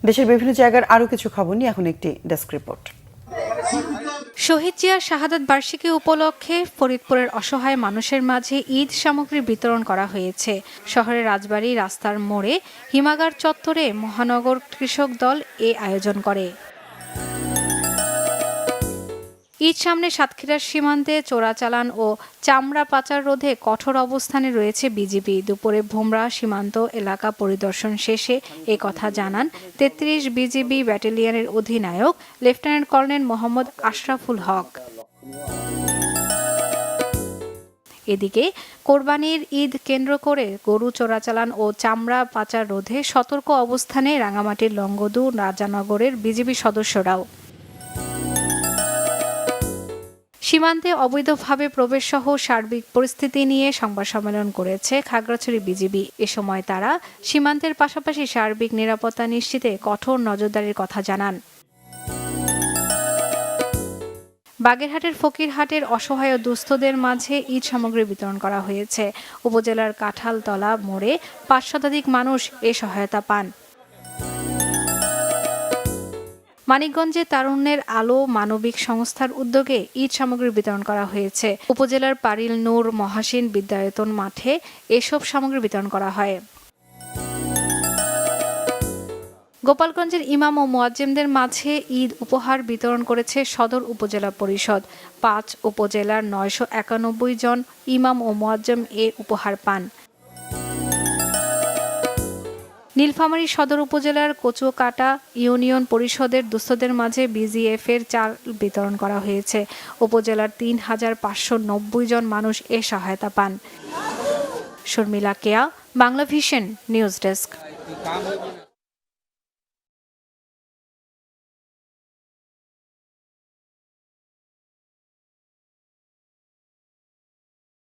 দেশের বিভিন্ন জায়গার আরও কিছু খবর নিয়ে এখন একটি ডেস্ক রিপোর্ট। শহীদ জিয়ার শাহাদাত বার্ষিকী উপলক্ষে ফরিদপুরের অসহায় মানুষের মাঝে ঈদ সামগ্রী বিতরণ করা হয়েছে। শহরের রাজবাড়ী রাস্তার মোড়ে হিমাগার চত্বরে মহানগর কৃষক দল এ আয়োজন করে। ঈদ সামনে সাতক্ষীরার সীমান্তে চোরাচালান ও চামড়া পাচার রোধে কঠোর অবস্থানে রয়েছে বিজিবি। দুপুরে ভোমরা সীমান্ত এলাকা পরিদর্শন শেষে এ কথা জানান ৩৩ বিজিবি ব্যাটালিয়নের অধিনায়ক লেফটেন্যান্ট কর্নেল মোহাম্মদ আশরাফুল হক। এদিকে কোরবানির ঈদ কেন্দ্র করে গরু চোরাচালান ও চামড়া পাচার রোধে সতর্ক অবস্থানে রাঙামাটির লংগদু রাজানগরের বিজিবি সদস্যরাও। সীমান্তে অবৈধভাবে প্রবেশ সহ সার্বিক পরিস্থিতি নিয়ে সংবাদ সম্মেলন করেছে খাগড়াছড়ি বিজিবি। এ সময় তারা সীমান্তের পাশাপাশি সার্বিক নিরাপত্তা নিশ্চিতে কঠোর নজরদারির কথা জানান। বাগেরহাটের ফকিরহাটের অসহায় ও দুস্থদের মাঝে ঈদ সামগ্রী বিতরণ করা হয়েছে। উপজেলার কাঁঠালতলা মোড়ে ৫ শতাধিক মানুষ এ সহায়তা পান। মানিকগঞ্জে তারুণ্যের আলো মানবিক সংস্থার উদ্যোগে ঈদ সামগ্রী বিতরণ করা হয়েছে। উপজেলার পারিল নূর মহাসিন বিদ্যায়তন মাঠে এসব সামগ্রী বিতরণ করা হয়। গোপালগঞ্জের ইমাম ও মুয়াজ্জিমদের মাঝে ঈদ উপহার বিতরণ করেছে সদর উপজেলা পরিষদ। ৫ উপজেলার ৯৯১ জন ইমাম ও মুয়াজ্জিম এ উপহার পান। নীলফামারী সদর উপজেলার কচুকাটা ইউনিয়ন পরিষদের দুস্থদের মাঝে বিজিএফের চাল বিতরণ করা হয়েছে। উপজেলার ৩,৫৯০ জন মানুষ এ সহায়তা পান। শর্মিলা কেয়া, বাংলা ভিশন নিউজ ডেস্ক।